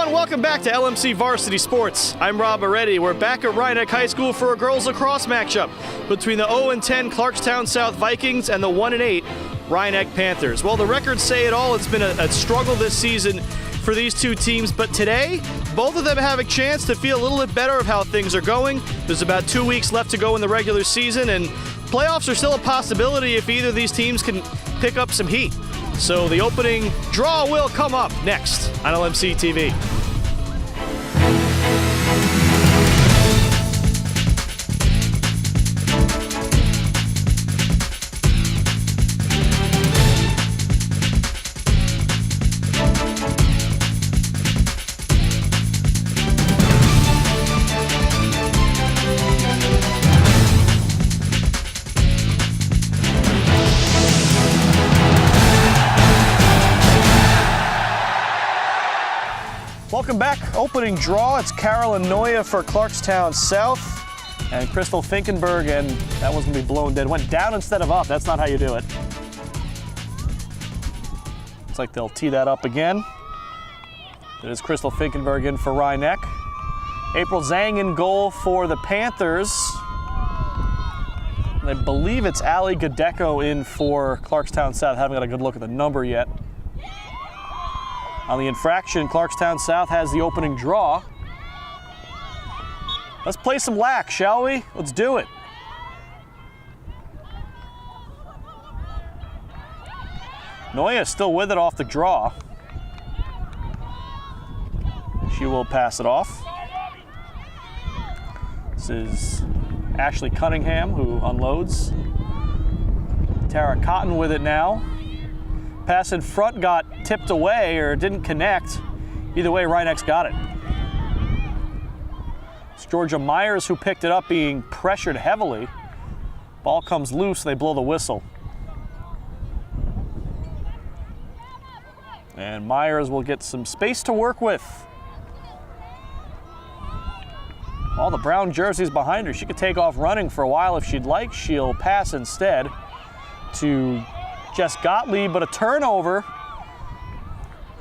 everyone, welcome back to LMC Varsity Sports. I'm Rob Moretti. We're back at Rhinebeck High School for a girls lacrosse matchup between the 0-10 Clarkstown South Vikings and the 1-8 Rhinebeck Panthers. Well, the records say it all. It's been a struggle this season for these two teams, but today, both of them have a chance to feel a little bit better of how things are going. There's about 2 weeks left to go in the regular season, and playoffs are still a possibility if either of these teams can pick up some heat. So the opening draw will come up next on LMC TV. Welcome back. Opening draw. It's Carolyn Noya for Clarkstown South and Crystal Finkenberg, and that one's gonna be blown dead. Went down instead of up. That's not how you do it. Looks like they'll tee that up again. It is Crystal Finkenberg in for Rhinebeck. April Zhang in goal for the Panthers. And I believe it's Ali Gadecko in for Clarkstown South. Haven't got a good look at the number yet. On the infraction, Clarkstown South has the opening draw. Let's play some lac, shall we? Let's do it. Noya is still with it off the draw. She will pass it off. This is Ashley Cunningham who unloads. Tara Cotton with it now. Pass in front got tipped away or didn't connect. Either way, Rhinebeck's got it. It's Georgia Myers who picked it up, being pressured heavily. Ball comes loose, they blow the whistle. And Myers will get some space to work with. All the brown jerseys behind her. She could take off running for a while if she'd like. She'll pass instead to Jess Gottlieb, but a turnover.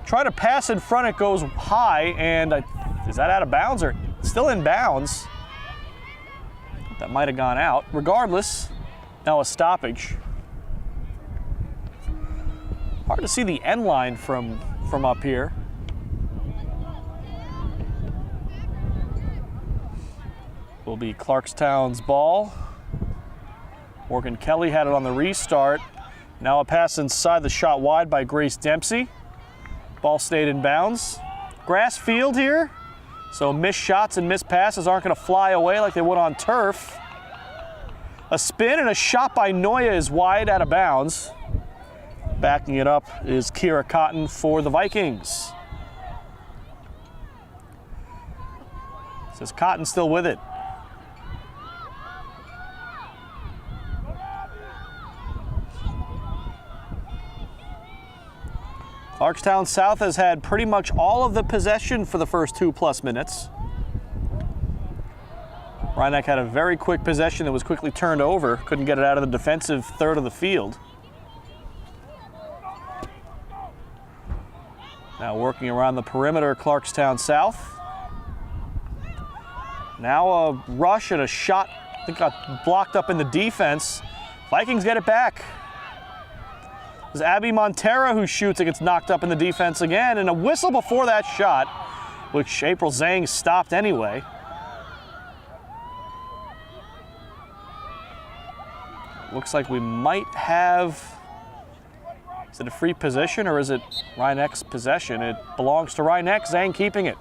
Try to pass in front, it goes high, and is that out of bounds or still in bounds? That might have gone out. Regardless, now a stoppage. Hard to see the end line from up here. Will be Clarkstown's ball. Morgan Kelly had it on the restart. Now a pass inside, the shot wide by Grace Dempsey. Ball stayed in bounds. Grass field here, so missed shots and missed passes aren't going to fly away like they would on turf. A spin and a shot by Noya is wide out of bounds. Backing it up is Kira Cotton for the Vikings. Says Cotton still with it. Clarkstown South has had pretty much all of the possession for the first 2+ minutes. Rhinebeck had a very quick possession that was quickly turned over. Couldn't get it out of the defensive third of the field. Now working around the perimeter, Clarkstown South. Now a rush and a shot that got blocked up in the defense. Vikings get it back. It's Abby Montero who shoots. It gets knocked up in the defense again, and a whistle before that shot, which April Zhang stopped anyway. Looks like we might have, is it a free position or is it Rhinebeck's possession? It belongs to Rhinebeck. Zhang keeping it.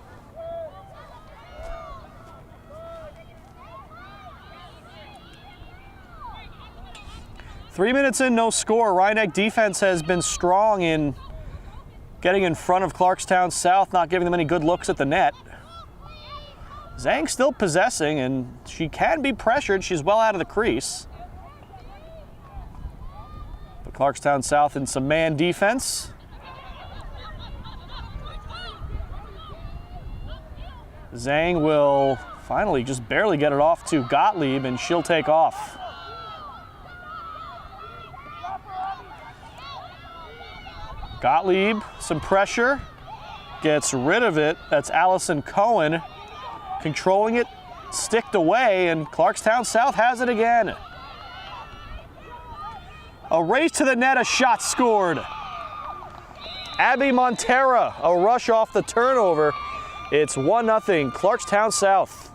Three minutes in, no score. Rhinebeck defense has been strong in getting in front of Clarkstown South, not giving them any good looks at the net. Zhang still possessing, and she can be pressured. She's well out of the crease. But Clarkstown South in some man defense. Zhang will finally just barely get it off to Gottlieb, and she'll take off. Gottlieb, some pressure, gets rid of it. That's Allison Cohen controlling it, sticked away, and Clarkstown South has it again. A race to the net, a shot scored. Abby Montera, a rush off the turnover. It's 1-0, Clarkstown South.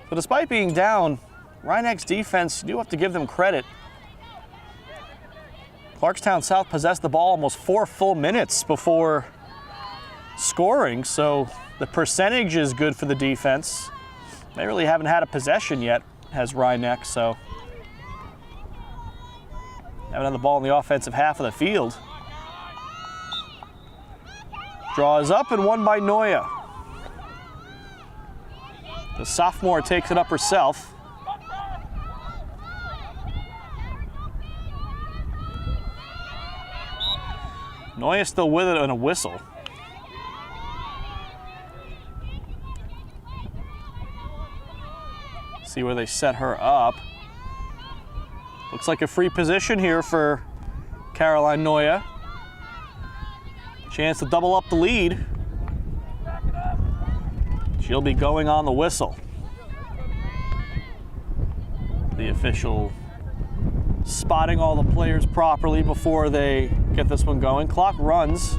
So despite being down, Rhinebeck's defense, you do have to give them credit. Clarkstown South possessed the ball almost 4 full minutes before scoring, so the percentage is good for the defense. They really haven't had a possession yet, has Rhinebeck, so haven't had the ball in the offensive half of the field. Draw is up and won by Noya. The sophomore takes it up herself. Noya still with it on a whistle. See where they set her up. Looks like a free position here for Caroline Noya. Chance to double up the lead. She'll be going on the whistle. The official spotting all the players properly before they get this one going. Clock runs.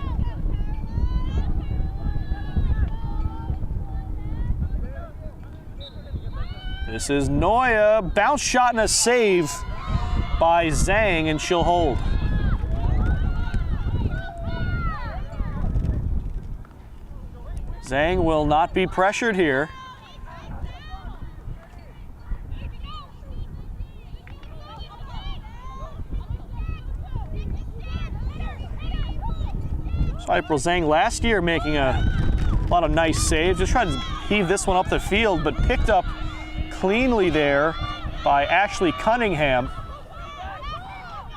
This is Noya. Bounce shot and a save by Zhang, and she'll hold. Zhang will not be pressured here. So April Zhang last year making a lot of nice saves. Just trying to heave this one up the field, but picked up cleanly there by Ashley Cunningham.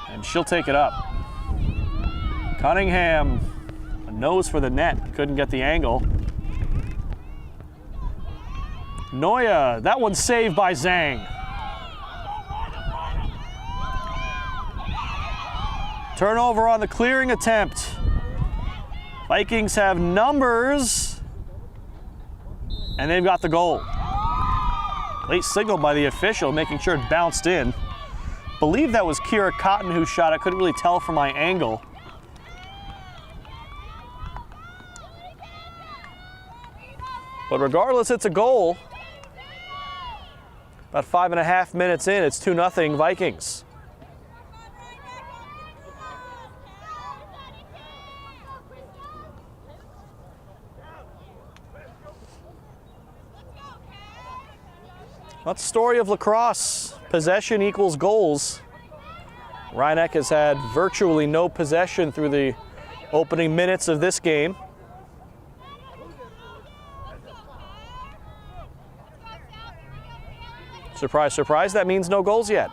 And she'll take it up. Cunningham, a nose for the net, couldn't get the angle. Noya, that one's saved by Zhang. Turnover on the clearing attempt. Vikings have numbers, and they've got the goal. Late signal by the official, making sure it bounced in. Believe that was Kira Cotton who shot. I couldn't really tell from my angle. But regardless, it's a goal. About 5.5 minutes in, it's 2-0 Vikings. That's the story of lacrosse. Possession equals goals. Rhinebeck has had virtually no possession through the opening minutes of this game. Surprise, surprise, that means no goals yet.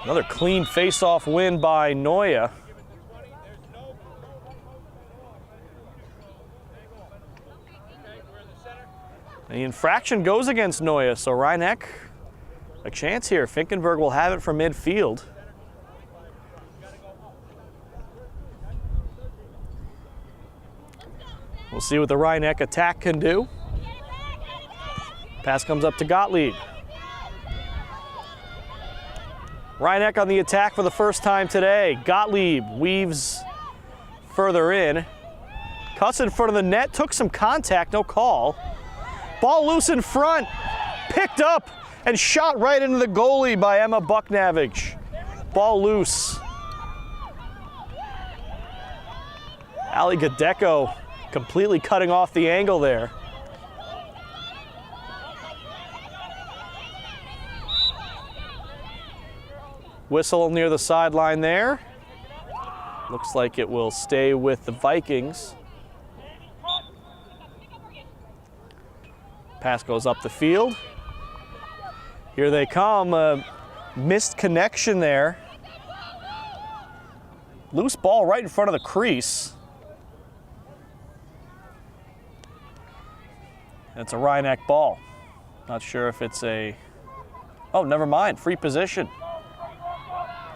Another clean face-off win by Noya. The infraction goes against Noya, so Rhinebeck, a chance here. Finkenberg will have it from midfield. We'll see what the Rhinebeck attack can do. Pass comes up to Gottlieb. Rhinebeck on the attack for the first time today. Gottlieb weaves further in. Cuts in front of the net, took some contact, no call. Ball loose in front, picked up and shot right into the goalie by Emma Bucknavage. Ball loose. Ali Gadecko completely cutting off the angle there. Whistle near the sideline there. Looks like it will stay with the Vikings. Pass goes up the field. Here they come. Missed connection there. Loose ball right in front of the crease. It's a Rhinebeck ball. Not sure if it's a... Oh, never mind. Free position.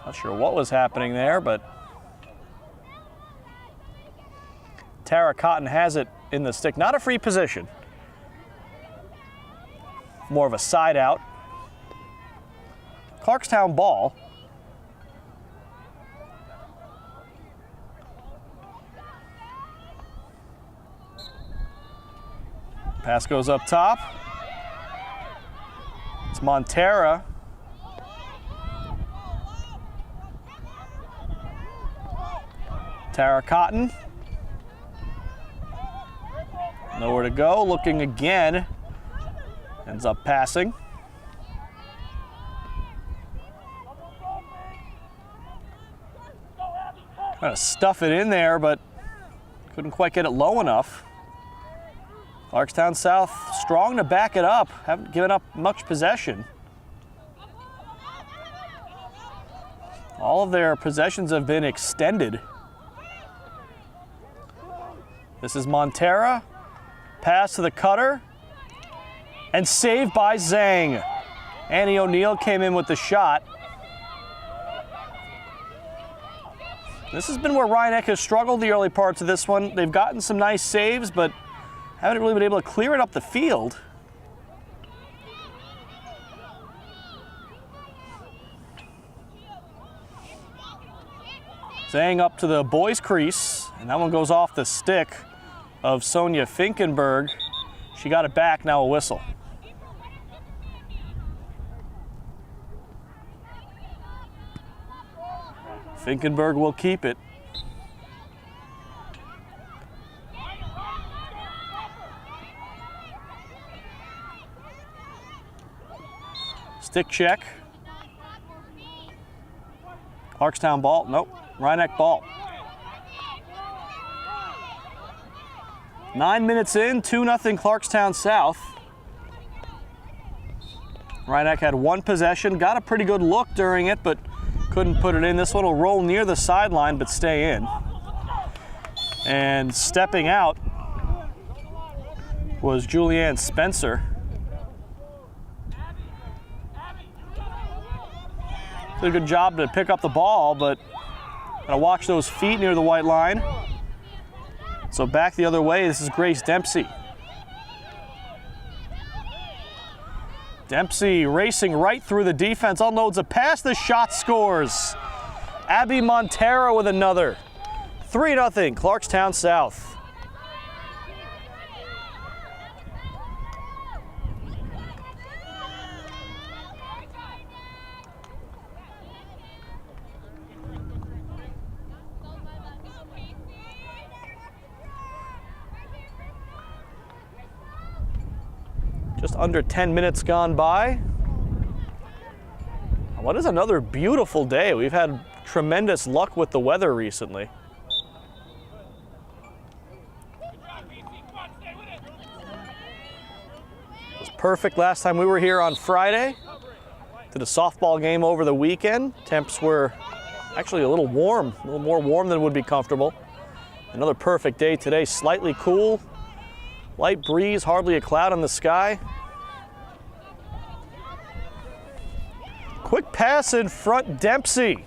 Not sure what was happening there, but Tara Cotton has it in the stick. Not a free position. More of a side out. Clarkstown ball. Pass goes up top. It's Montera. Tara Cotton. Nowhere to go, looking again. Ends up passing. Trying to stuff it in there, but couldn't quite get it low enough. Clarkstown South strong to back it up. Haven't given up much possession. All of their possessions have been extended. This is Montera. Pass to the cutter. And saved by Zhang. Annie O'Neill came in with the shot. This has been where Rhinebeck has struggled the early parts of this one. They've gotten some nice saves, but haven't really been able to clear it up the field. Zhang up to the boys' crease, and that one goes off the stick of Sonia Finkenberg. She got it back, now a whistle. Finkenberg will keep it. Stick check. Clarkstown ball, nope, Rhinebeck ball. 9 minutes in, 2-0 Clarkstown South. Rhinebeck had one possession, got a pretty good look during it, but couldn't put it in. This one will roll near the sideline, but stay in. And stepping out was Julianne Spencer. Did a good job to pick up the ball, but gotta watch those feet near the white line. So back the other way, this is Grace Dempsey. Dempsey racing right through the defense, unloads a pass, the shot scores. Abby Montero with another. 3-0, Clarkstown South. Just under 10 minutes gone by. What is another beautiful day? We've had tremendous luck with the weather recently. It was perfect last time we were here on Friday. Did a softball game over the weekend. Temps were actually a little warm, a little more warm than would be comfortable. Another perfect day today, slightly cool. Light breeze, hardly a cloud in the sky. Quick pass in front, Dempsey.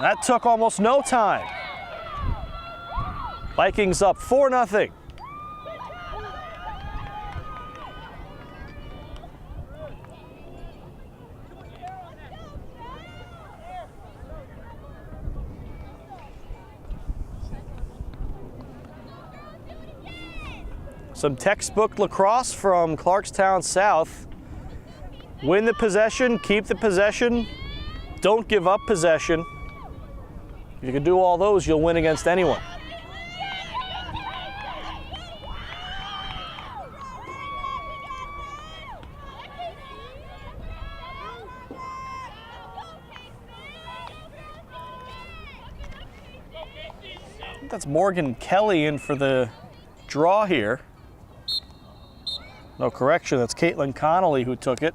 That took almost no time. Vikings up 4-0. Some textbook lacrosse from Clarkstown South. Win the possession, keep the possession, don't give up possession. If you can do all those, you'll win against anyone. I think that's Morgan Kelly in for the draw here. No correction, that's Caitlin Connolly who took it.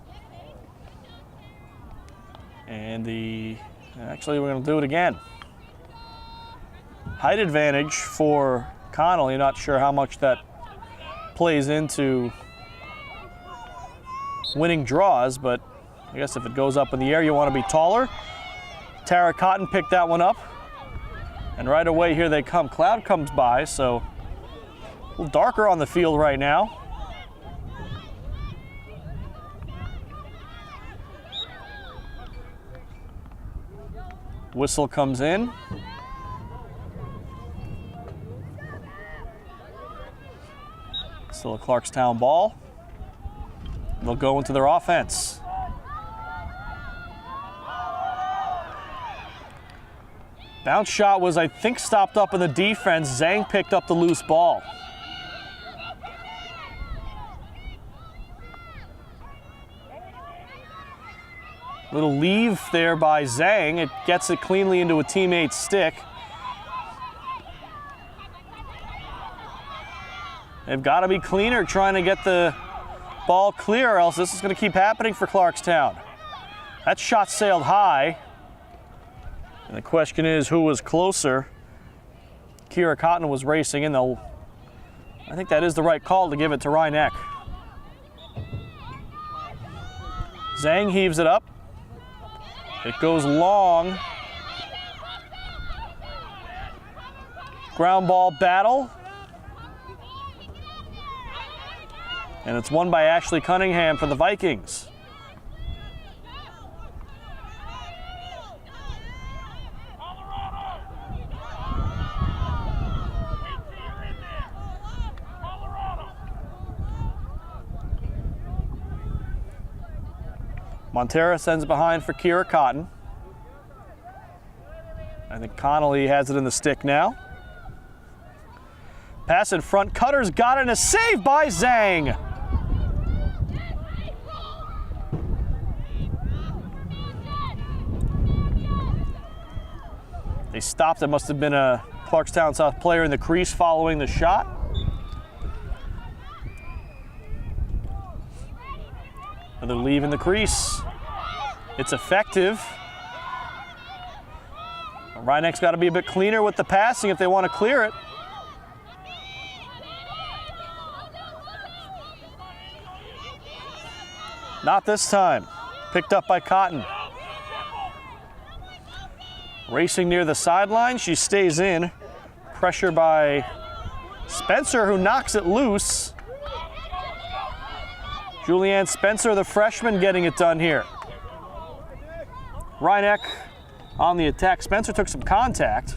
And actually we're going to do it again. Height advantage for Connolly, not sure how much that plays into winning draws, but I guess if it goes up in the air, you want to be taller. Tara Cotton picked that one up. And right away, here they come. Cloud comes by, so a little darker on the field right now. Whistle comes in. Still a Clarkstown ball. They'll go into their offense. Bounce shot was, I think, stopped up in the defense. Zhang picked up the loose ball. Little leave there by Zhang. It gets it cleanly into a teammate's stick. They've got to be cleaner trying to get the ball clear, or else this is going to keep happening for Clarkstown. That shot sailed high. And the question is, who was closer? Kira Cotton was racing in. I think that is the right call to give it to Reineck. Zhang heaves it up. It goes long. Ground ball battle. And it's won by Ashley Cunningham for the Vikings. Montera sends it behind for Kira Cotton. I think Connolly has it in the stick now. Pass in front, Cutter's got it, and a save by Zhang. They stopped. It must have been a Clarkstown South player in the crease following the shot. Another leave in the crease. It's effective. Reineck's got to be a bit cleaner with the passing if they want to clear it. Not this time. Picked up by Cotton. Racing near the sideline, she stays in. Pressure by Spencer, who knocks it loose. Julianne Spencer, the freshman, getting it done here. Reineck on the attack. Spencer took some contact.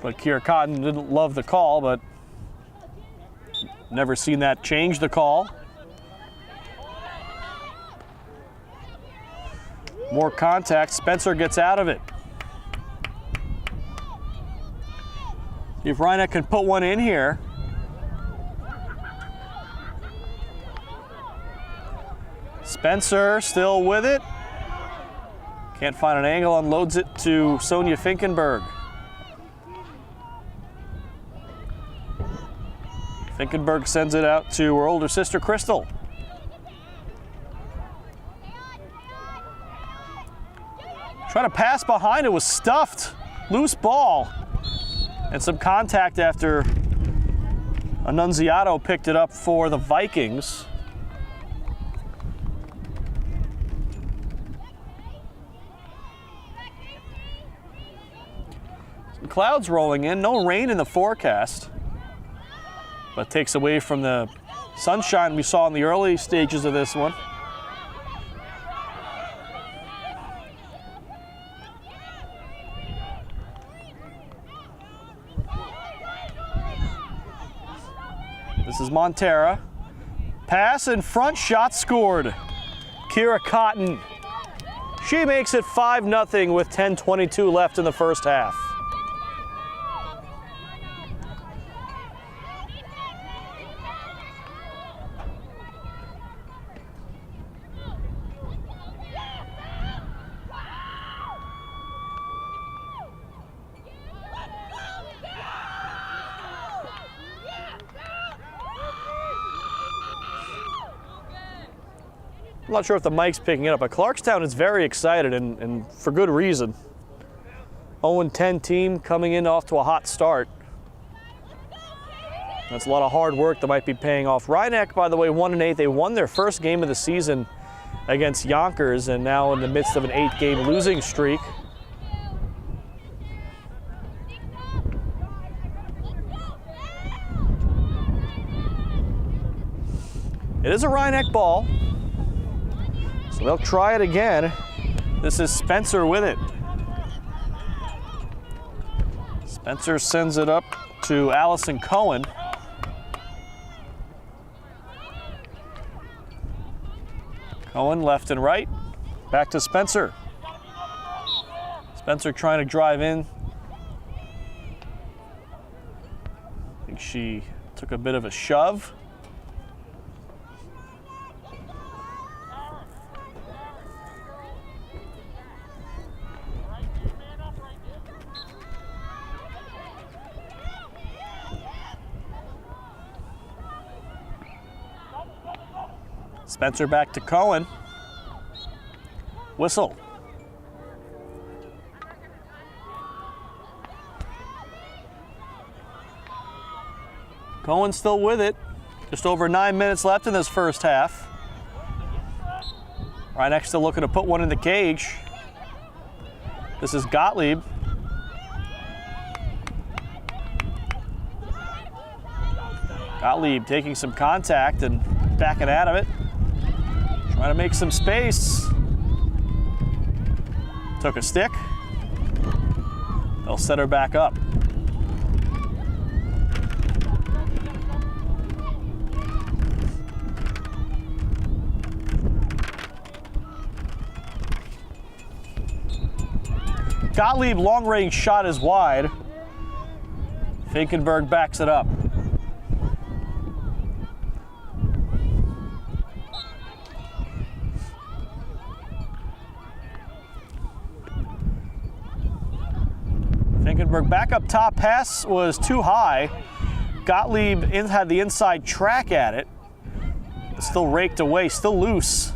But Kira Cotton didn't love the call, but never seen that change the call. More contact, Spencer gets out of it. If Reineck can put one in here. Spencer still with it. Can't find an angle, unloads it to Sonia Finkenberg. Finkenberg sends it out to her older sister, Crystal. Trying to pass behind, it was stuffed. Loose ball. And some contact after Annunziato picked it up for the Vikings. Some clouds rolling in, no rain in the forecast. But takes away from the sunshine we saw in the early stages of this one. This is Montera. Pass in front, shot scored. Kira Cotton. She makes it 5-0 with 10:22 left in the first half. I'm not sure if the mic's picking it up, but Clarkstown is very excited, and for good reason. 0-10 team coming in off to a hot start. That's a lot of hard work that might be paying off. Rhinebeck, by the way, 1-8. They won their first game of the season against Yonkers, and now in the midst of an 8-game losing streak. It is a Rhinebeck ball, so they'll try it again. This is Spencer with it. Spencer sends it up to Allison Cohen. Cohen left and right, back to Spencer. Spencer trying to drive in. I think she took a bit of a shove. Spencer back to Cohen. Whistle. Cohen still with it. Just over 9 minutes left in this first half. Rhinebeck still looking to put one in the cage. This is Gottlieb. Gottlieb taking some contact and backing out of it. Trying to make some space. Took a stick. They'll set her back up. Gottlieb long range shot is wide. Finkenberg backs it up. Finkenberg back up top, pass was too high. Gottlieb had the inside track at it. Still raked away, still loose.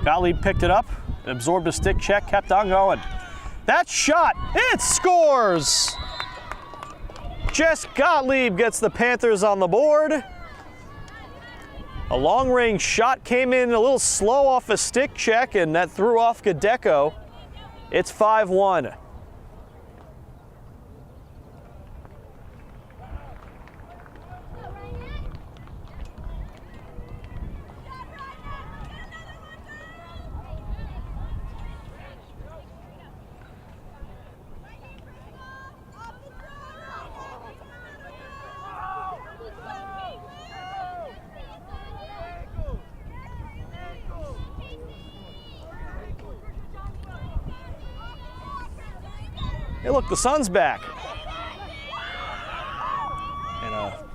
Gottlieb picked it up, absorbed a stick check, kept on going. That shot, it scores! Jess Gottlieb gets the Panthers on the board. A long-range shot came in a little slow off a stick check, and that threw off Gadecko. It's 5-1. Hey, look, the sun's back. And a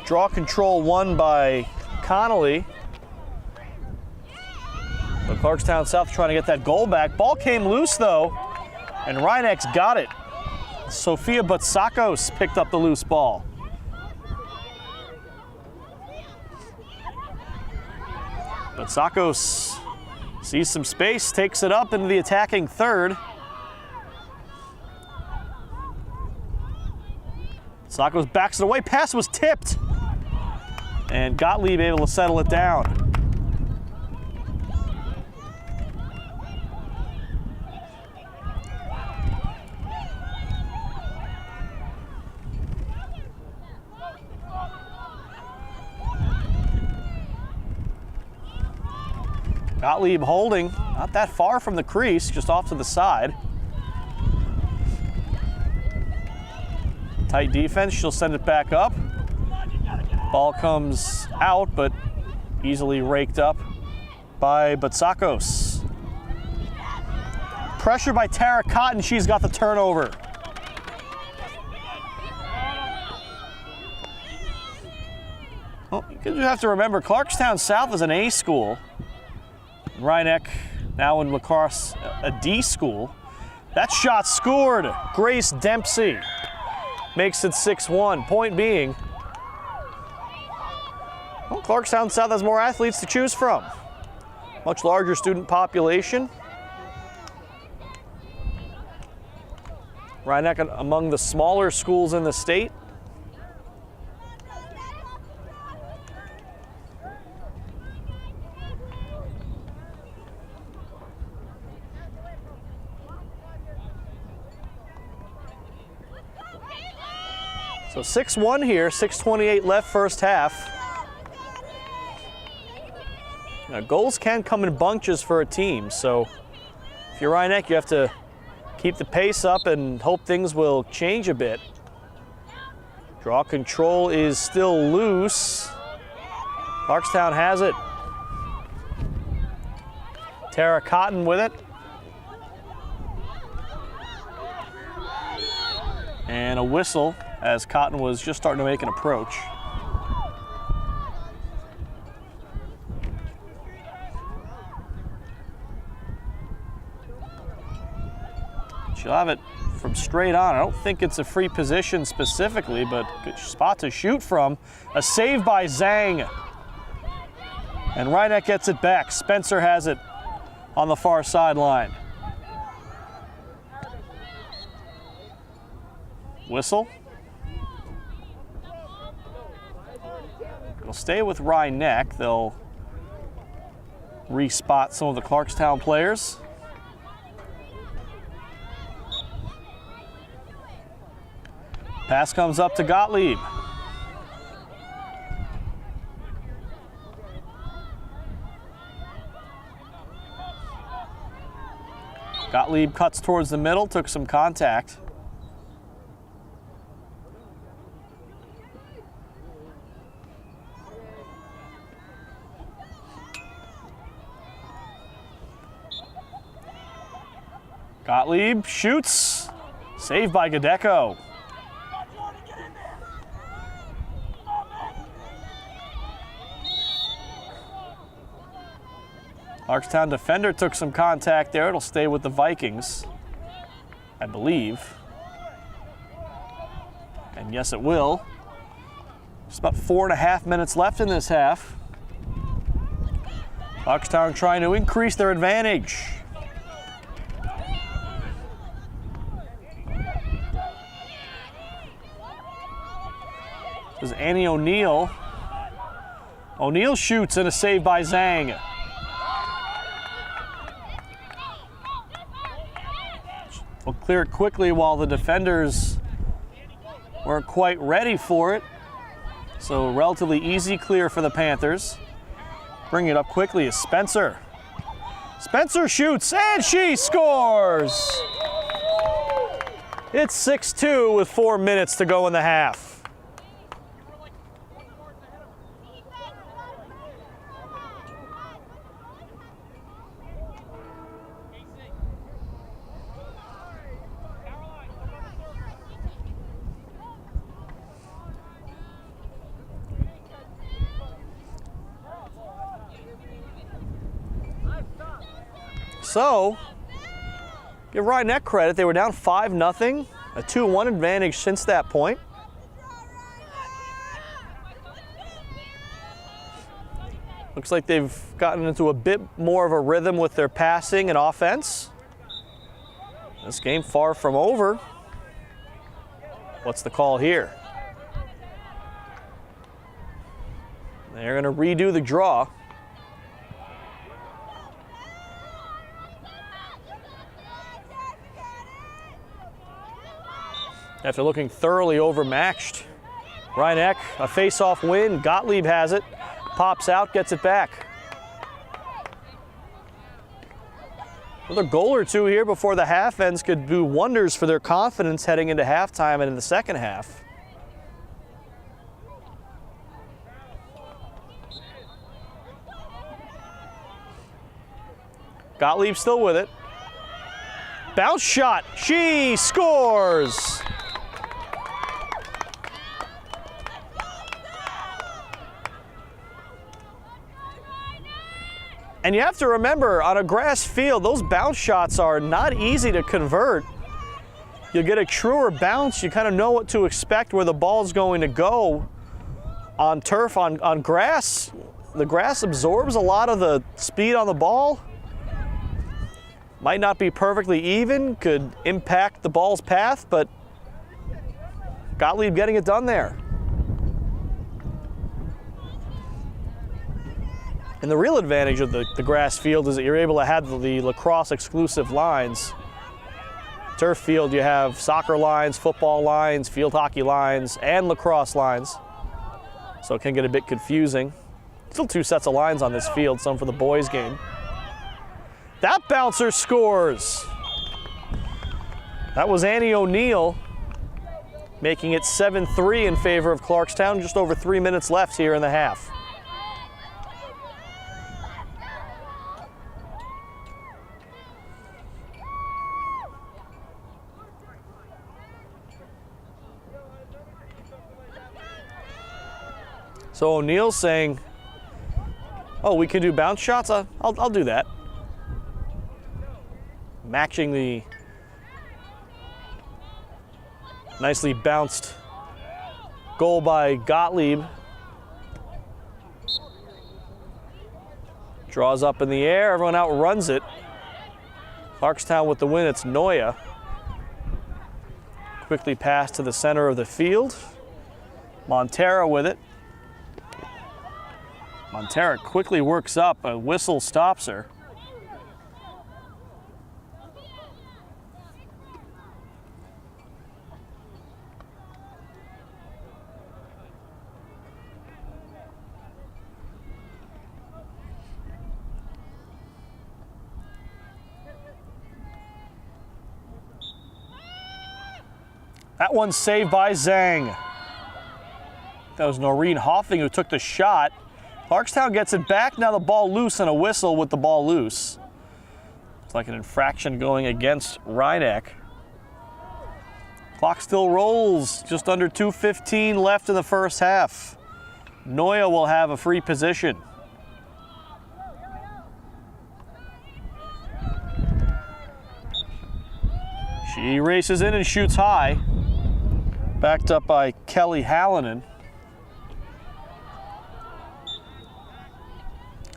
draw control won by Connolly. But Clarkstown South trying to get that goal back. Ball came loose, though, and Rhinebeck's got it. Sophia Butsakos picked up the loose ball. Butsakos sees some space, takes it up into the attacking third. Sakos backs it away, pass was tipped. And Gottlieb able to settle it down. Gottlieb holding, not that far from the crease, just off to the side. Tight defense, she'll send it back up. Ball comes out, but easily raked up by Butsakos. Pressure by Tara Cotton, she's got the turnover. Well, you have to remember, Clarkstown South is an A school. Rhinebeck, now in Lacrosse, a D school. That shot scored. Grace Dempsey makes it 6-1. Point being, well, Clarkstown South has more athletes to choose from. Much larger student population. Rhinebeck among the smaller schools in the state. So 6-1 here, 6:28 left first half. Now, goals can come in bunches for a team, so if you're Rhinebeck, you have to keep the pace up and hope things will change a bit. Draw control is still loose. Clarkstown has it. Tara Cotton with it. And a whistle as Cotton was just starting to make an approach. She'll have it from straight on. I don't think it's a free position specifically, but good spot to shoot from. A save by Zhang. And Rhinebeck gets it back. Spencer has it on the far sideline. Whistle. It'll stay with Rhinebeck. They'll respot some of the Clarkstown players. Pass comes up to Gottlieb. Gottlieb cuts towards the middle, took some contact. Gottlieb shoots, saved by Gadecko. Clarkstown defender took some contact there. It'll stay with the Vikings, I believe. And yes, it will. Just about 4.5 minutes left in this half. Clarkstown trying to increase their advantage. This is Annie O'Neill. O'Neill shoots and a save by Zhang. We'll clear it quickly while the defenders weren't quite ready for it. So relatively easy clear for the Panthers. Bring it up quickly is Spencer. Spencer shoots and she scores! It's 6-2 with 4 minutes to go in the half. So, give Rhinebeck credit. They were down 5-0, a 2-1 advantage since that point. Looks like they've gotten into a bit more of a rhythm with their passing and offense. This game far from over. What's the call here? They're going to redo the draw. After looking thoroughly overmatched. Rhinebeck, a face-off win. Gottlieb has it. Pops out, gets it back. Another goal or two here before the half ends could do wonders for their confidence heading into halftime and in the second half. Gottlieb still with it. Bounce shot, she scores! And you have to remember, on a grass field, those bounce shots are not easy to convert. You get a truer bounce, you kind of know what to expect, where the ball's going to go. On turf, on grass, the grass absorbs a lot of the speed on the ball. Might not be perfectly even, could impact the ball's path, but Gottlieb getting it done there. And the real advantage of the grass field is that you're able to have the lacrosse exclusive lines. Turf field, you have soccer lines, football lines, field hockey lines, and lacrosse lines. So it can get a bit confusing. Still 2 sets of lines on this field, some for the boys game. That bouncer scores. That was Annie O'Neill, making it 7-3 in favor of Clarkstown. Just over 3 minutes left here in the half. So O'Neill's saying, oh, we can do bounce shots? I'll do that. Matching the nicely bounced goal by Gottlieb. Draws up in the air, everyone outruns it. Clarkstown with the win, it's Noya. Quickly passed to the center of the field. Montera with it. Montera quickly works up, a whistle stops her. That one's saved by Zhang. That was Noreen Hoffing who took the shot. Clarkstown gets it back, now the ball loose and a whistle with the ball loose. It's like an infraction going against Rhineck. Clock still rolls, just under 2:15 left in the first half. Noya will have a free position. She races in and shoots high. Backed up by Kelly Hallinan.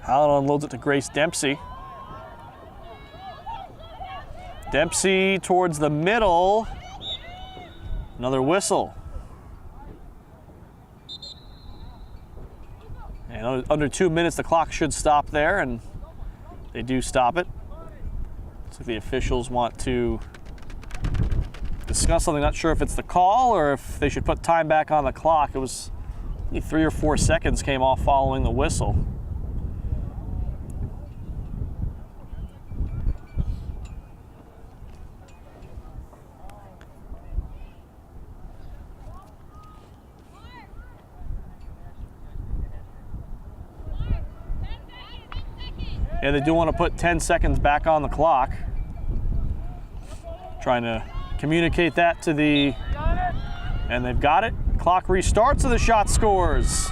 Hallinan unloads it to Grace Dempsey. Dempsey towards the middle. Another whistle. And under 2 minutes, the clock should stop there, and they do stop it. Looks like the officials want to discuss something. Not sure if it's the call or if they should put time back on the clock. It was only 3 or 4 seconds came off following the whistle. Yeah, they do want to put 10 seconds back on the clock. Trying to communicate that to the, and they've got it. Clock restarts and the shot scores.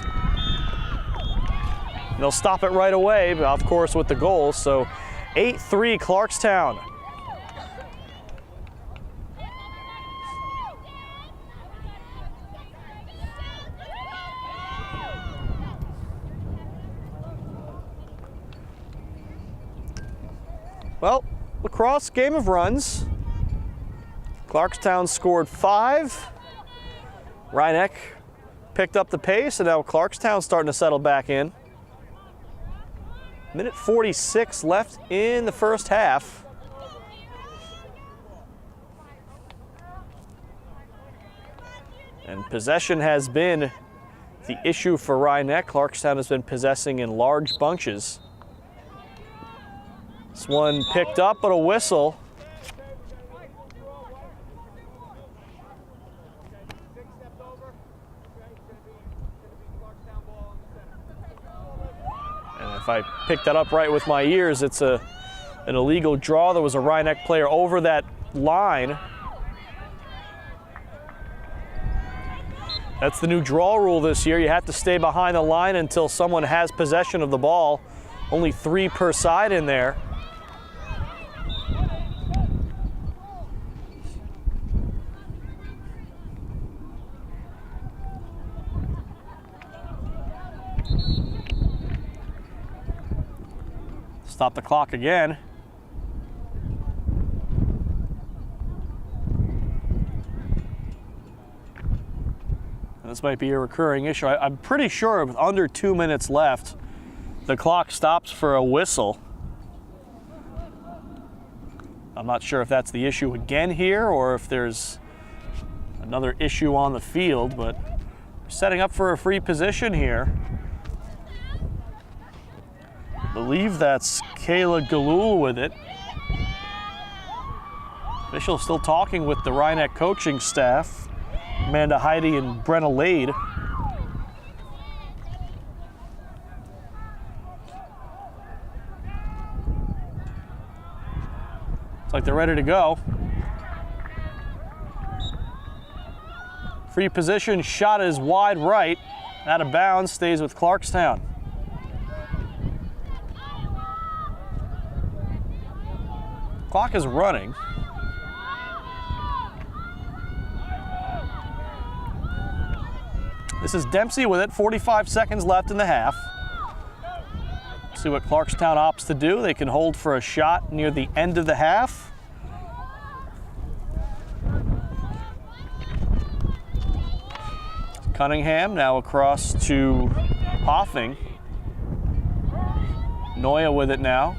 They'll stop it right away, but of course with the goal. So 8-3 Clarkstown. Well, lacrosse game of runs. Clarkstown scored 5. Rhineck picked up the pace, and now Clarkstown's starting to settle back in. Minute 46 left in the first half. And possession has been the issue for Rhineck. Clarkstown has been possessing in large bunches. This one picked up, but a whistle. And if I picked that up right with my ears, it's an illegal draw. There was a Rhineck player over that line. That's the new draw rule this year. You have to stay behind the line until someone has possession of the ball. Only 3 per side in there. Stop the clock again. And this might be a recurring issue. I'm pretty sure with under 2 minutes left, the clock stops for a whistle. I'm not sure if that's the issue again here or if there's another issue on the field, but we're setting up for a free position here. I believe that's Kayla Galul with it. Official still talking with the Rhinebeck coaching staff, Amanda Heidi and Brenna Lade. Looks like they're ready to go. Free position, shot is wide right, out of bounds, stays with Clarkstown. Clock is running. This is Dempsey with it, 45 seconds left in the half. See what Clarkstown opts to do. They can hold for a shot near the end of the half. Cunningham now across to Hoffing. Noya with it now.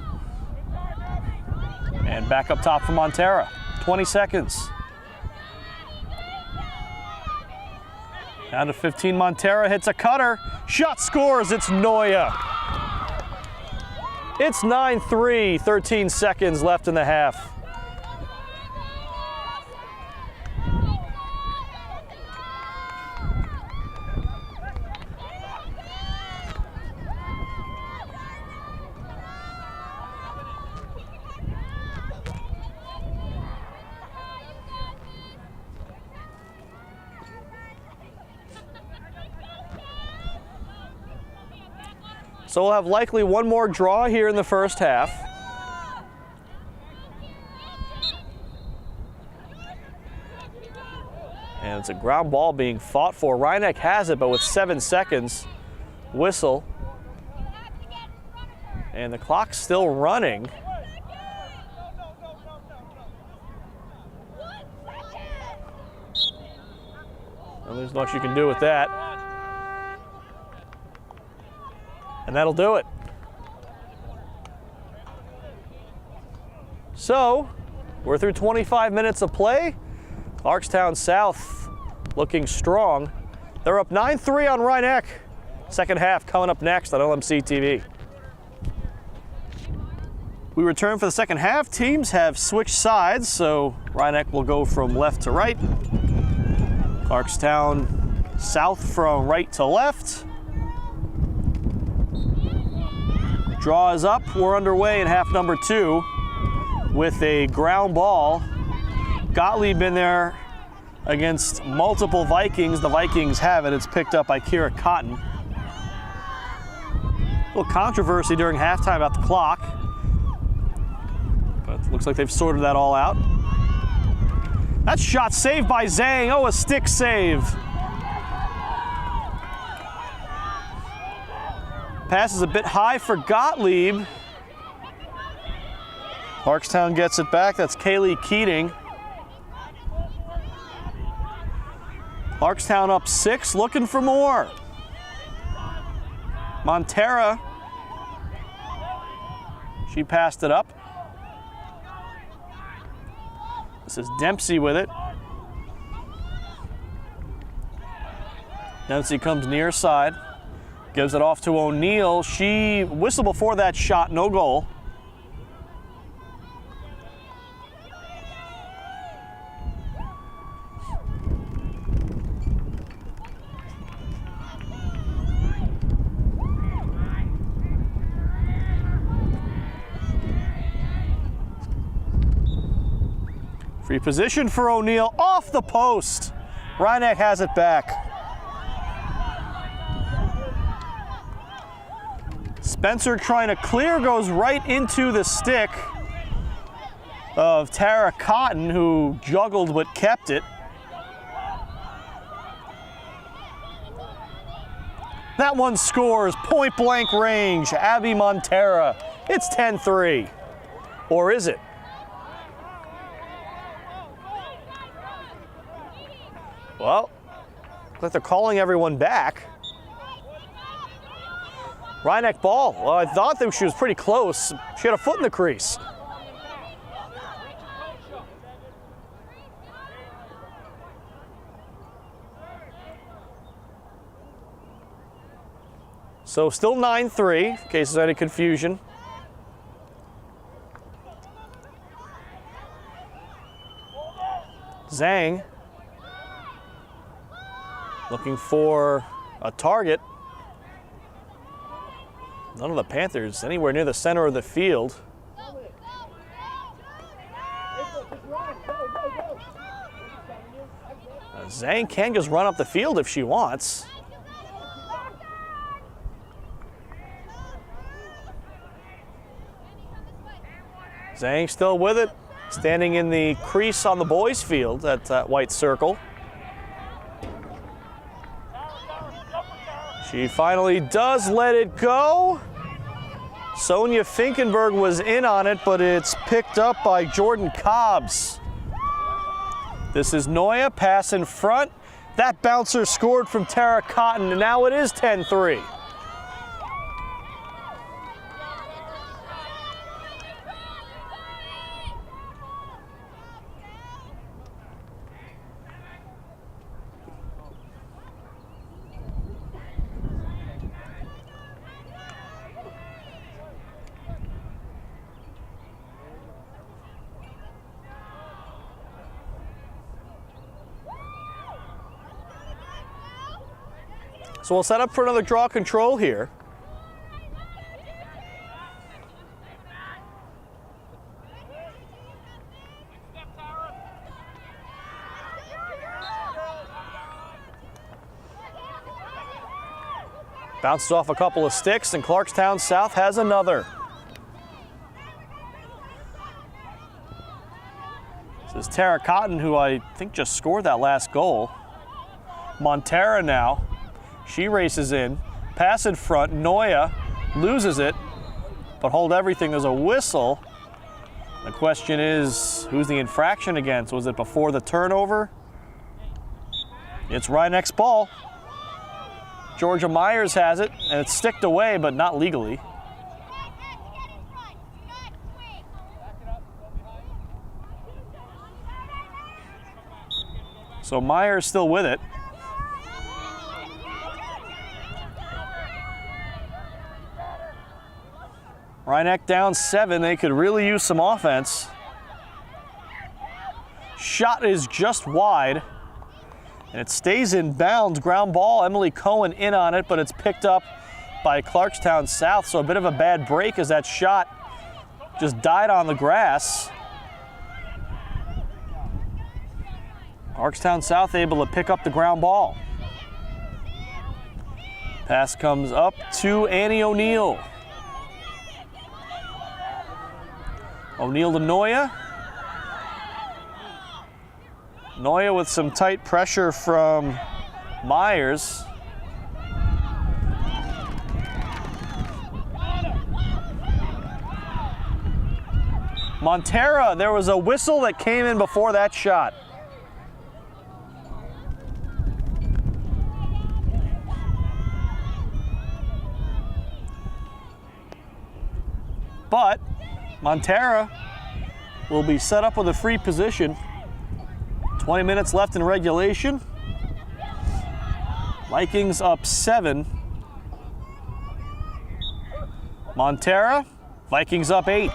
And back up top for Montera. 20 seconds. Down to 15, Montera hits a cutter. Shot scores, it's Noya. It's 9-3, 13 seconds left in the half. So we'll have likely one more draw here in the first half. And it's a ground ball being fought for. Rhinebeck has it, but with 7 seconds, whistle. And the clock's still running. Well, there's much you can do with that. And that'll do it. So, we're through 25 minutes of play. Clarkstown South looking strong. They're up 9-3 on Rhinebeck. Second half coming up next on LMC TV. We return for the second half. Teams have switched sides, so Rhinebeck will go from left to right. Clarkstown South from right to left. Draw is up. We're underway in half number 2 with a ground ball. Gottlieb in there against multiple Vikings. The Vikings have it. It's picked up by Kira Cotton. A little controversy during halftime about the clock, but it looks like they've sorted that all out. That shot saved by Zhang. Oh, a stick save. Pass is a bit high for Gottlieb. Clarkstown gets it back. That's Kaylee Keating. Clarkstown up 6, looking for more. Montera. She passed it up. This is Dempsey with it. Dempsey comes near side. Gives it off to O'Neill. She whistled before that shot, no goal. Free position for O'Neill, off the post. Rhinebeck has it back. Spencer trying to clear, goes right into the stick of Tara Cotton, who juggled but kept it. That one scores, point blank range. Abby Montera It's 10-3. Or is it? Well, looks like they're calling everyone back. Rhinebeck ball. Well, I thought that she was pretty close. She had a foot in the crease. So still 9-3, in case there's any confusion. Zhang looking for a target. None of the Panthers anywhere near the center of the field. Zhang can just run up the field if she wants. Zhang still with it, standing in the crease on the boys' field at that white circle. She finally does let it go. Sonia Finkenberg was in on it, but it's picked up by Jordan Cobbs. This is Noya, pass in front. That bouncer scored from Tara Cotton, and now it is 10-3. So we'll set up for another draw control here. Bounces off a couple of sticks, and Clarkstown South has another. This is Tara Cotton, who I think just scored that last goal. Montera now. She races in, pass in front, Noya loses it, but hold everything, there's a whistle. The question is, who's the infraction against? Was it before the turnover? It's Rhinebeck's ball. Georgia Myers has it, and it's sticked away, but not legally. So Myers still with it. Rhinebeck down 7, they could really use some offense. Shot is just wide, and it stays in bounds. Ground ball, Emily Cohen in on it, but it's picked up by Clarkstown South, so a bit of a bad break as that shot just died on the grass. Clarkstown South able to pick up the ground ball. Pass comes up to Annie O'Neill. O'Neill to Noya. Noya with some tight pressure from Myers. Montera, there was a whistle that came in before that shot. But Montera will be set up with a free position. 20 minutes left in regulation. Vikings up 7. Montera, Vikings up 8.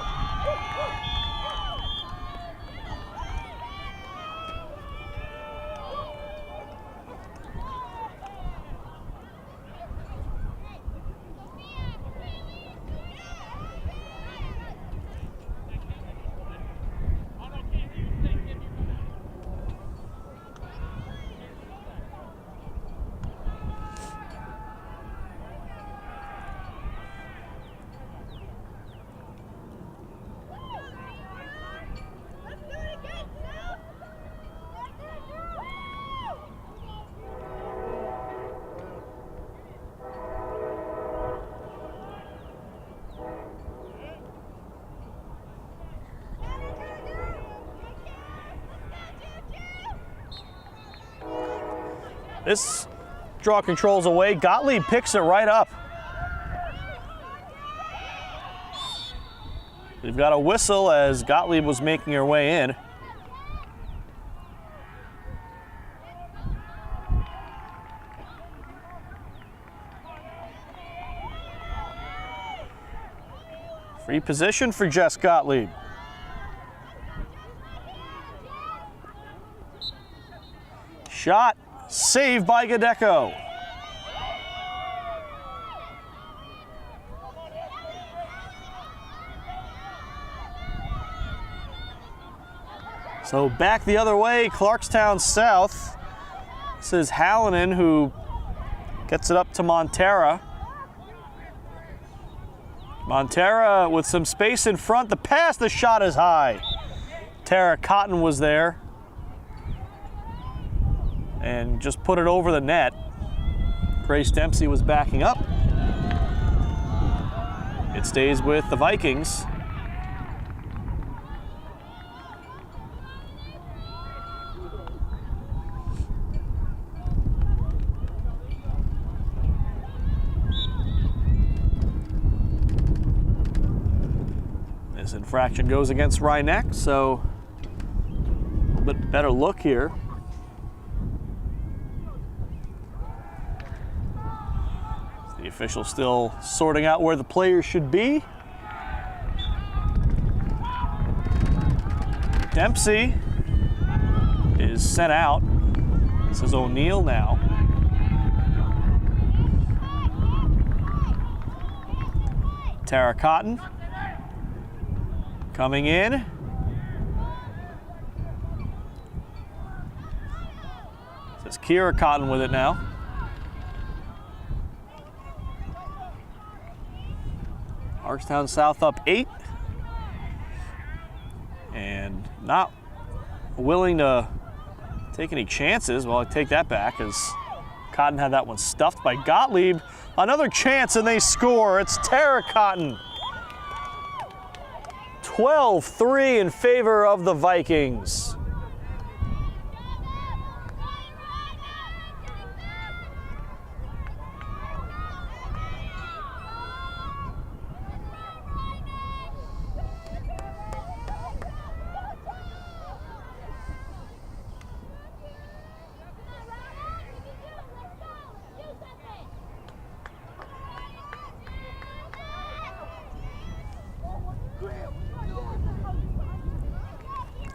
This draw controls away. Gottlieb picks it right up. We've got a whistle as Gottlieb was making her way in. Free position for Jess Gottlieb. Shot, saved by Gadecko. So back the other way, Clarkstown South. This is Hallinan who gets it up to Montera. Montera with some space in front. The pass, the shot is high. Tara Cotton was there and just put it over the net. Grace Dempsey was backing up. It stays with the Vikings. This infraction goes against Rhinebeck, so a little bit better look here. The official still sorting out where the players should be. Dempsey is sent out. This is O'Neill now. Tara Cotton coming in. This is Kira Cotton with it now. Clarkstown South up 8. And not willing to take any chances. Well, I take that back as Cotton had that one stuffed by Gottlieb. Another chance and they score. It's Tara Cotton. 12-3 in favor of the Vikings.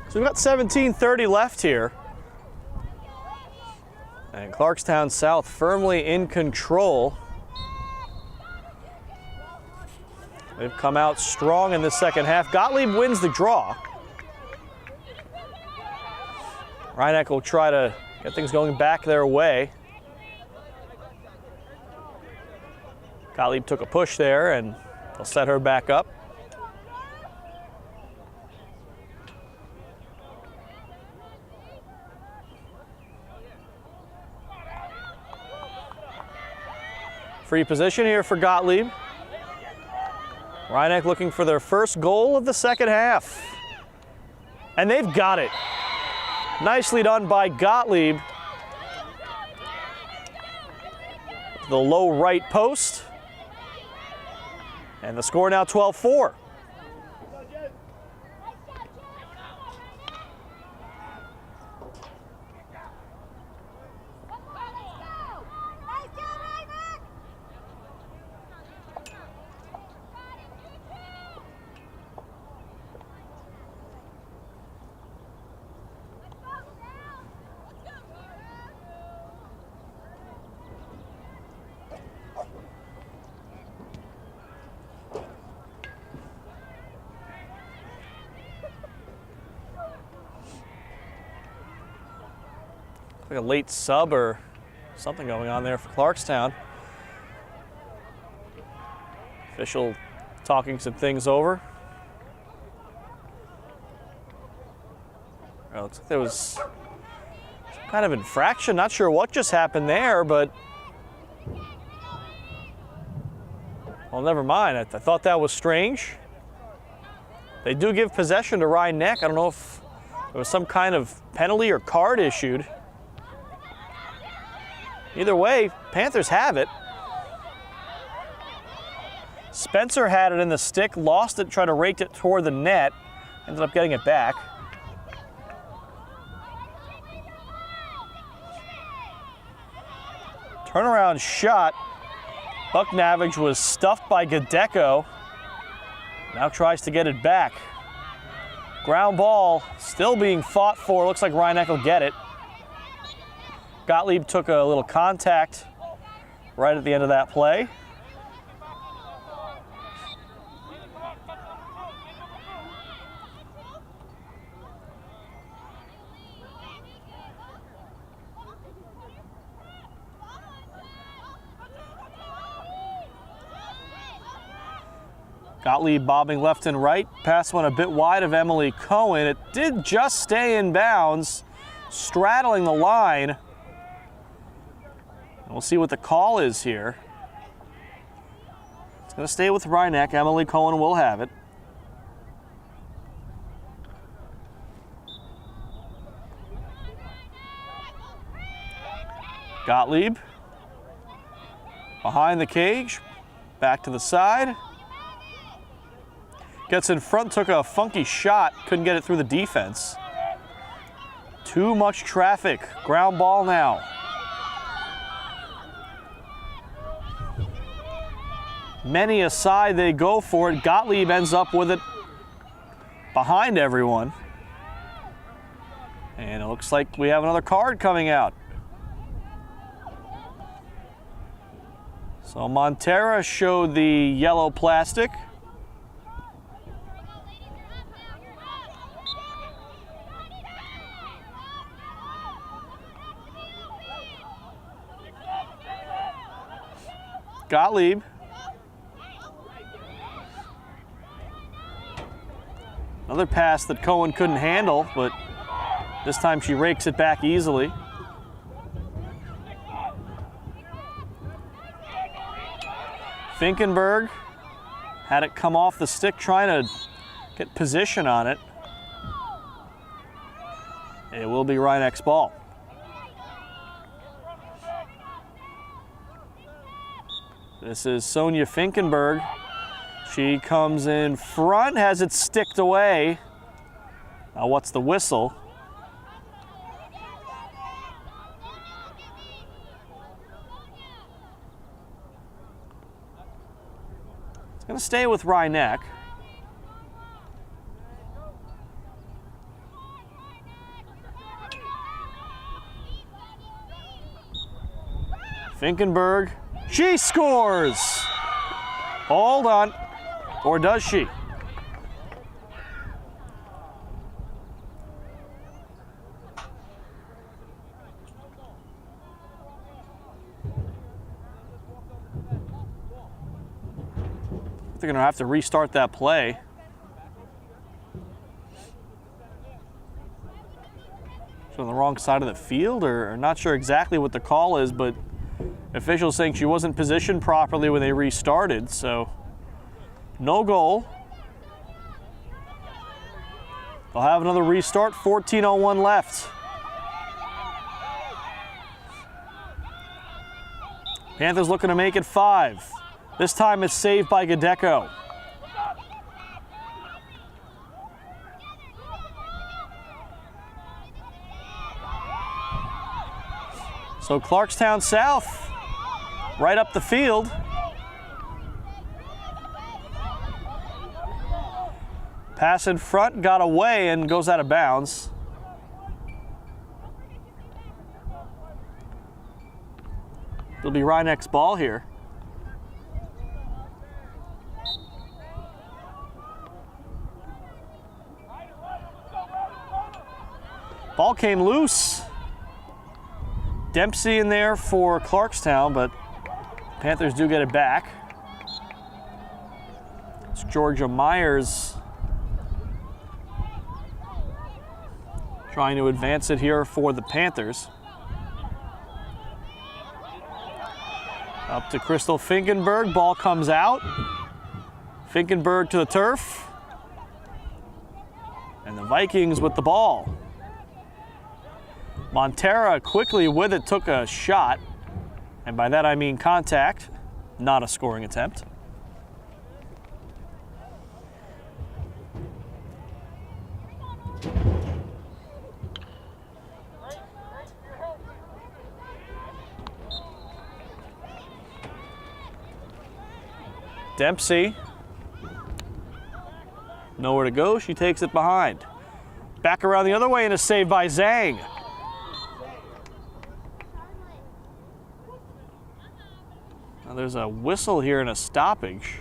So we've got 17:30 left here. And Clarkstown South firmly in control. They've come out strong in the second half. Gottlieb wins the draw. Rhinebeck will try to get things going back their way. Gottlieb took a push there and they'll set her back up. Free position here for Gottlieb. Rhinebeck looking for their first goal of the second half. And they've got it. Nicely done by Gottlieb. The low right post. And the score now 12-4. Like a late sub or something going on there for Clarkstown. Official talking some things over. Oh, looks like there was some kind of infraction. Not sure what just happened there, but well, never mind. I thought that was strange. They do give possession to Rhinebeck. I don't know if there was some kind of penalty or card issued. Either way, Panthers have it. Spencer had it in the stick, lost it, tried to rake it toward the net, ended up getting it back. Turnaround shot. Bucknavage was stuffed by Gadecko. Now tries to get it back. Ground ball still being fought for. Looks like Rhinebeck will get it. Gottlieb took a little contact right at the end of that play. Gottlieb bobbing left and right. Pass one a bit wide of Emily Cohen. It did just stay in bounds, straddling the line. We'll see what the call is here. It's going to stay with Rhinebeck. Emily Cohen will have it. Gottlieb behind the cage, back to the side. Gets in front, took a funky shot, couldn't get it through the defense. Too much traffic. Ground ball now. Many a side they go for it. Gottlieb ends up with it behind everyone. And it looks like we have another card coming out. So Montera showed the yellow plastic. Gottlieb. Another pass that Cohen couldn't handle, but this time she rakes it back easily. Finkenberg had it come off the stick, trying to get position on it. It will be Rhinebeck's ball. This is Sonia Finkenberg. She comes in front, has it sticked away. Now what's the whistle? It's going to stay with Rhinebeck. Finkenberg. She scores! Hold on. Or does she? They're going to have to restart that play. She's on the wrong side of the field, or not sure exactly what the call is, but officials saying she wasn't positioned properly when they restarted, so no goal. They'll have another restart, 14:01 left. Panthers looking to make it 5. This time it's saved by Gadecko. So Clarkstown South, right up the field. Pass in front, got away, and goes out of bounds. It'll be Rhinebeck's ball here. Ball came loose. Dempsey in there for Clarkstown, but Panthers do get it back. It's Georgia Myers trying to advance it here for the Panthers. Up to Crystal Finkenberg, ball comes out. Finkenberg to the turf. And the Vikings with the ball. Montera quickly with it, took a shot. And by that I mean contact, not a scoring attempt. Dempsey, nowhere to go, she takes it behind. Back around the other way and a save by Zhang. Now there's a whistle here and a stoppage.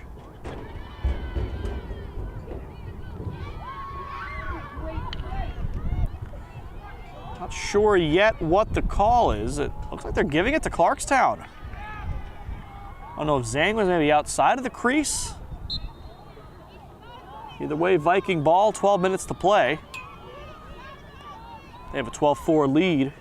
Not sure yet what the call is. It looks like they're giving it to Clarkstown. I don't know if Zhang was maybe outside of the crease. Either way, Viking ball, 12 minutes to play. They have a 12-4 lead.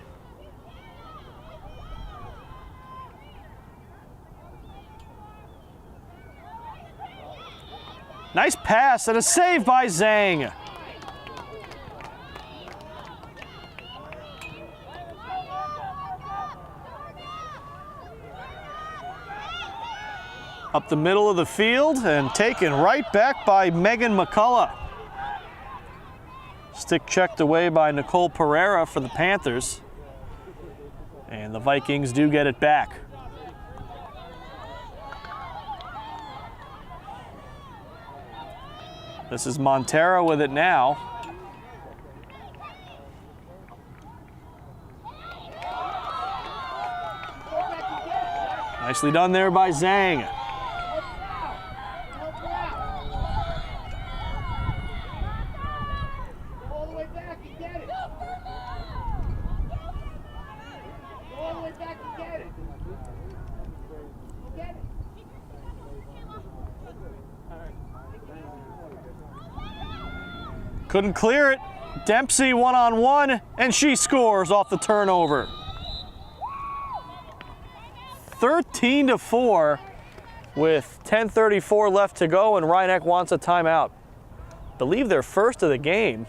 Nice pass and a save by Zhang. Up the middle of the field and taken right back by Megan McCullough. Stick checked away by Nicole Pereira for the Panthers. And the Vikings do get it back. This is Montero with it now. Nicely done there by Zhang. Couldn't clear it. Dempsey one-on-one, and she scores off the turnover. 13-4 with 10:34 left to go, and Rhinebeck wants a timeout. I believe their first of the game.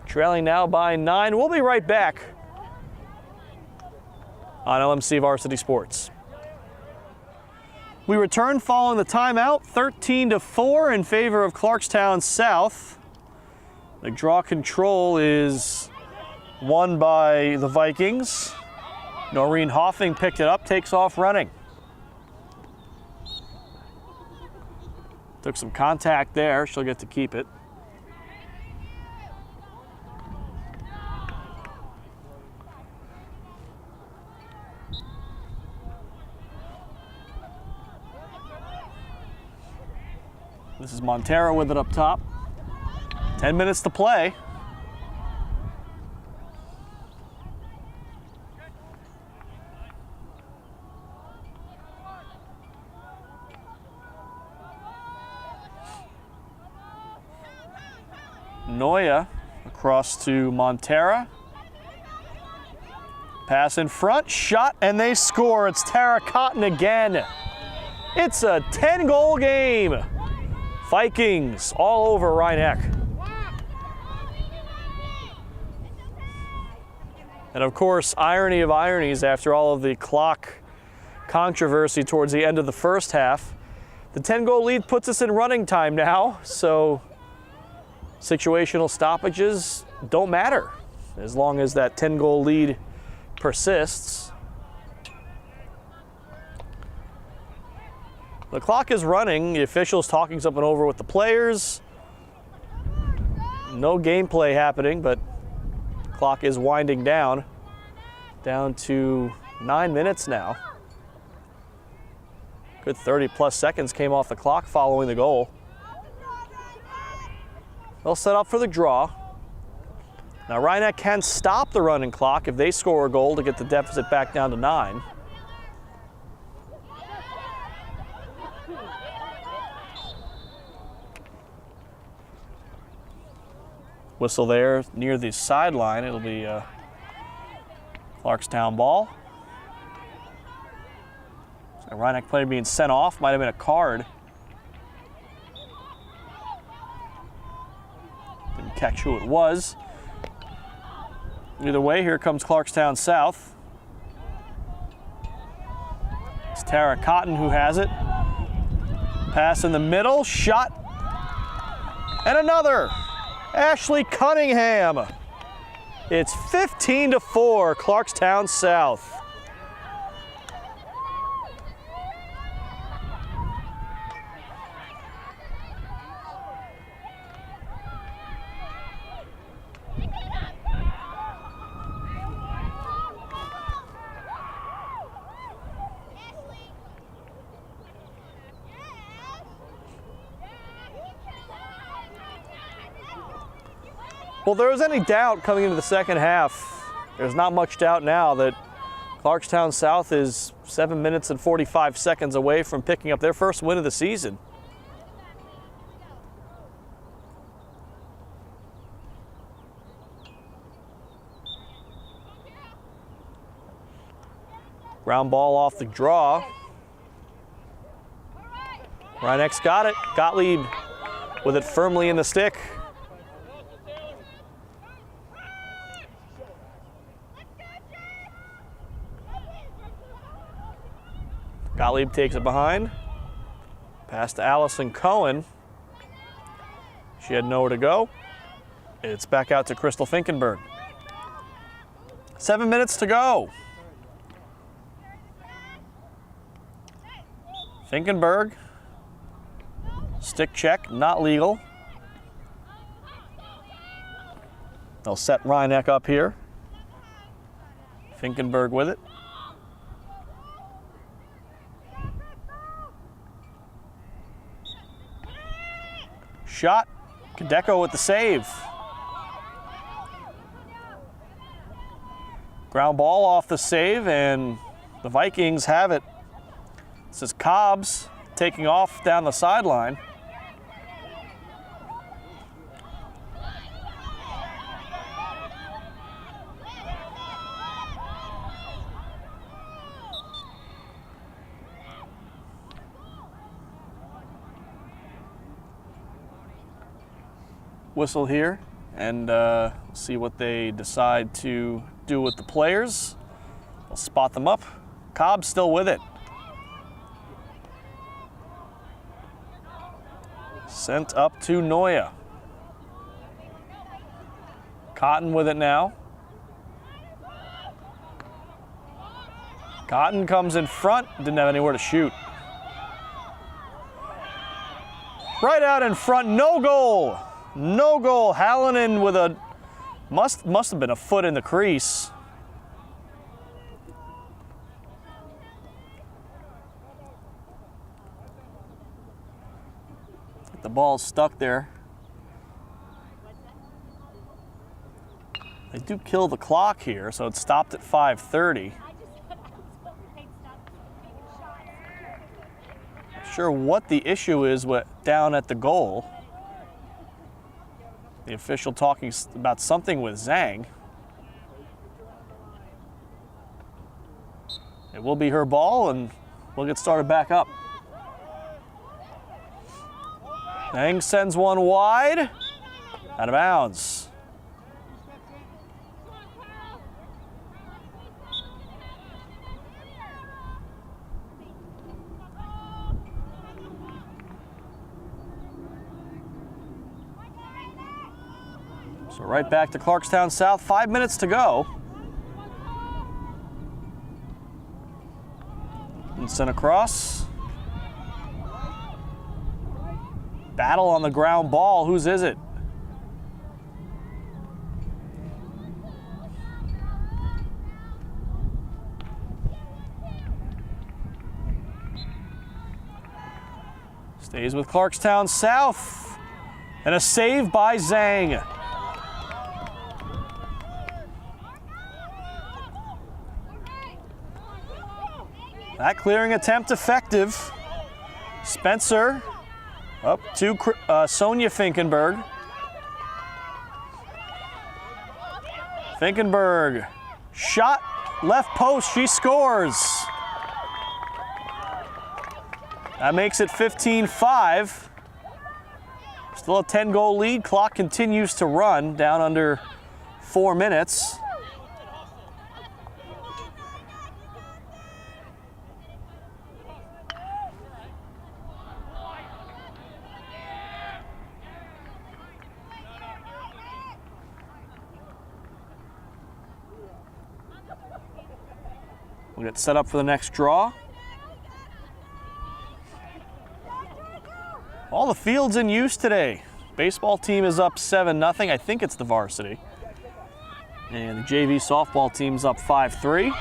Trailing now by 9. We'll be right back on LMC Varsity Sports. We return following the timeout, 13-4 in favor of Clarkstown South. The draw control is won by the Vikings. Noreen Hoffing picked it up, takes off running. Took some contact there, she'll get to keep it. This is Montero with it up top. 10 minutes to play. Noya across to Montero. Pass in front, shot, and they score. It's Tara Cotton again. It's a 10-goal game. Vikings all over Rhinebeck. And of course, irony of ironies, after all of the clock controversy towards the end of the first half, the 10-goal lead puts us in running time now, so situational stoppages don't matter as long as that 10-goal lead persists. The clock is running, the officials talking something over with the players. No gameplay happening, but clock is winding down to 9 minutes now. Good 30-plus seconds came off the clock following the goal. They'll set up for the draw. Now Rhinebeck can stop the running clock if they score a goal to get the deficit back down to 9. Whistle there near the sideline. It'll be a Clarkstown ball. So Rhinebeck player being sent off, might have been a card. Didn't catch who it was. Either way, here comes Clarkstown South. Tara Cotton who has it. Pass in the middle, shot, and another. Ashley Cunningham. It's 15-4, Clarkstown South. Well, there was any doubt coming into the second half. There's not much doubt now that Clarkstown South is 7 minutes and 45 seconds away from picking up their first win of the season. Ground ball off the draw. Rhinex got it. Gottlieb with it firmly in the stick. Gottlieb takes it behind. Pass to Allison Cohen. She had nowhere to go. It's back out to Crystal Finkenberg. 7 minutes to go. Finkenberg. Stick check, not legal. They'll set Rhineck up here. Finkenberg with it. Shot. Kadeko with the save. Ground ball off the save, and the Vikings have it. This is Cobbs taking off down the sideline. Whistle here, and see what they decide to do with the players. They'll spot them up. Cobb's still with it. Sent up to Noya. Cotton with it now. Cotton comes in front, didn't have anywhere to shoot. Right out in front, no goal. No goal. Hallinan with a must have been a foot in the crease. The ball's stuck there. They do kill the clock here, so it stopped at 5:30. Not sure what the issue is down at the goal. The official talking about something with Zhang. It will be her ball, and we'll get started back up. Zhang sends one wide, out of bounds. So right back to Clarkstown South, 5 minutes to go. And sent across. Battle on the ground ball, whose is it? Stays with Clarkstown South. And a save by Zhang. That clearing attempt effective. Spencer up to Sonia Finkenberg. Finkenberg, shot, left post, she scores. That makes it 15-5. Still a 10-goal lead. Clock continues to run, down under 4 minutes. We'll get set up for the next draw. All the fields in use today. Baseball team is up 7-0. I think it's the varsity. And the JV softball team's up 5-3.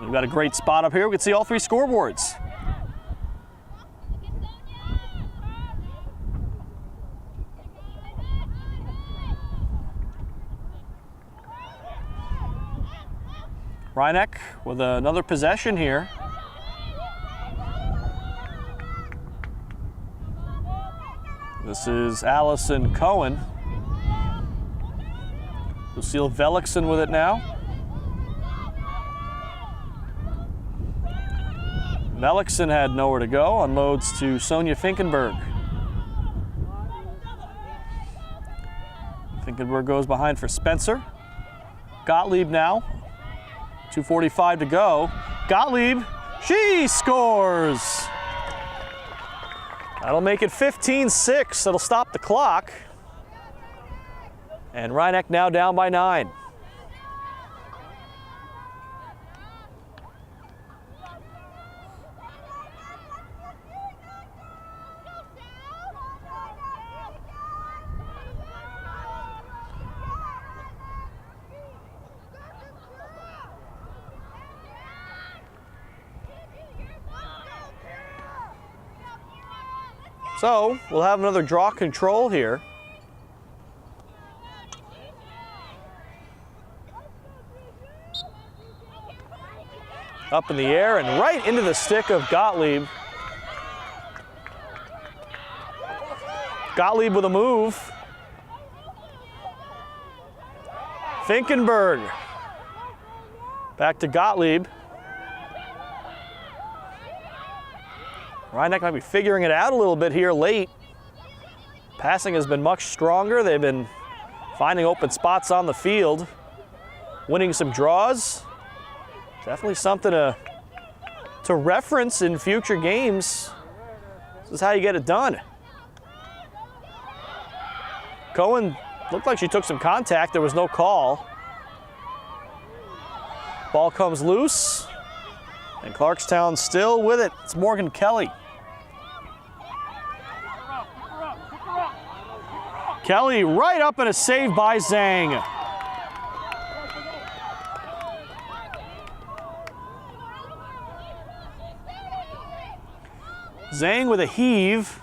We've got a great spot up here. We can see all three scoreboards. Rhineck with another possession here. This is Allison Cohen. Lucille Velikson with it now. Velikson had nowhere to go, unloads to Sonia Finkenberg. Finkenberg goes behind for Spencer. Gottlieb now. 2:45 to go. Gottlieb, she scores! That'll make it 15-6. That'll stop the clock. And Rhineck now down by 9. So we'll have another draw control here. Up in the air and right into the stick of Gottlieb. Gottlieb with a move. Finkenberg. Back to Gottlieb. Rhineck might be figuring it out a little bit here late. Passing has been much stronger. They've been finding open spots on the field, winning some draws. Definitely something to reference in future games. This is how you get it done. Cohen looked like she took some contact. There was no call. Ball comes loose. And Clarkstown still with it. It's Morgan Kelly. Kelly right up and a save by Zhang. Zhang with a heave.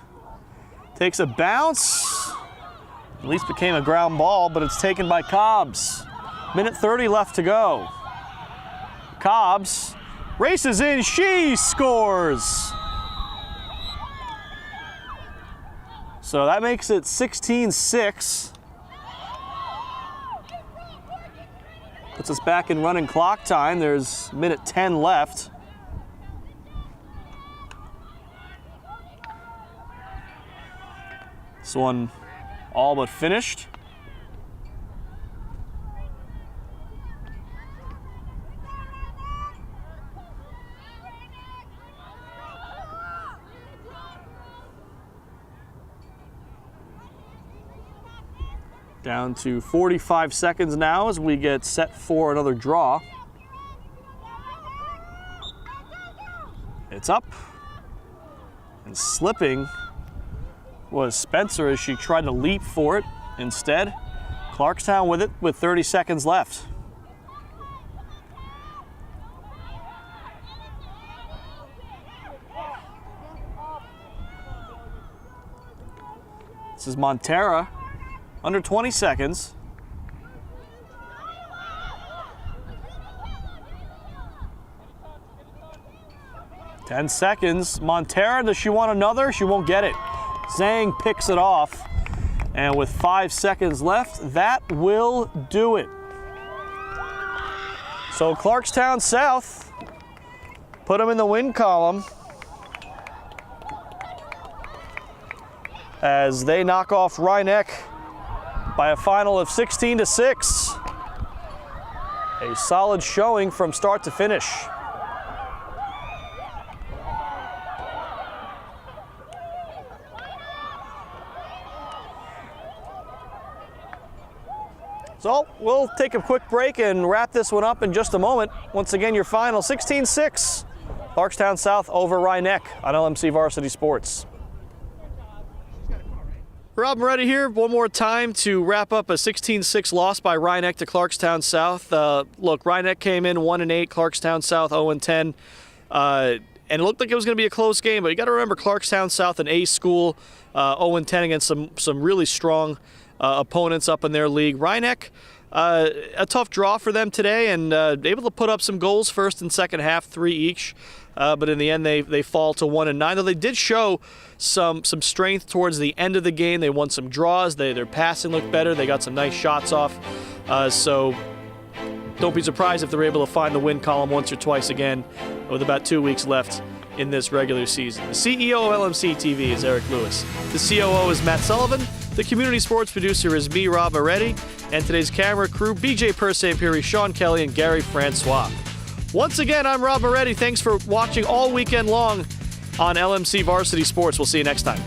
Takes a bounce. At least became a ground ball, but it's taken by Cobbs. Minute 30 left to go. Cobbs races in, she scores! So that makes it 16-6. Puts us back in running clock time. There's minute 10 left. This one all but finished. Down to 45 seconds now as we get set for another draw. It's up. And slipping was Spencer as she tried to leap for it instead. Clarkstown with it with 30 seconds left. This is Montera. Under 20 seconds. Ten seconds. Montera, does she want another? She won't get it. Zhang picks it off. And with 5 seconds left, that will do it. So Clarkstown South, put them in the win column as they knock off Rhineck by a final of 16-6. A solid showing from start to finish. So we'll take a quick break and wrap this one up in just a moment. Once again, your final 16-6, Clarkstown South over Rhinebeck on LMC Varsity Sports. Rob Moretti here one more time to wrap up a 16-6 loss by Rhinebeck to Clarkstown South. Look, Rhinebeck came in 1-8, Clarkstown South 0-10. And it looked like it was going to be a close game, but you got to remember Clarkstown South, an A school, 0-10 against some really strong opponents up in their league. Rhinebeck, a tough draw for them today, and able to put up some goals first and second half, 3 each. But in the end, they fall to 1-9. Though they did show some strength towards the end of the game. They won some draws. Their passing looked better. They got some nice shots off. So don't be surprised if they're able to find the win column once or twice again with about 2 weeks left in this regular season. The CEO of LMC TV is Eric Lewis. The COO is Matt Sullivan. The community sports producer is me, Rob Moretti. And today's camera crew, BJ Persampiri, Sean Kelly, and Gary Francois. Once again, I'm Rob Moretti. Thanks for watching all weekend long on LMC Varsity Sports. We'll see you next time.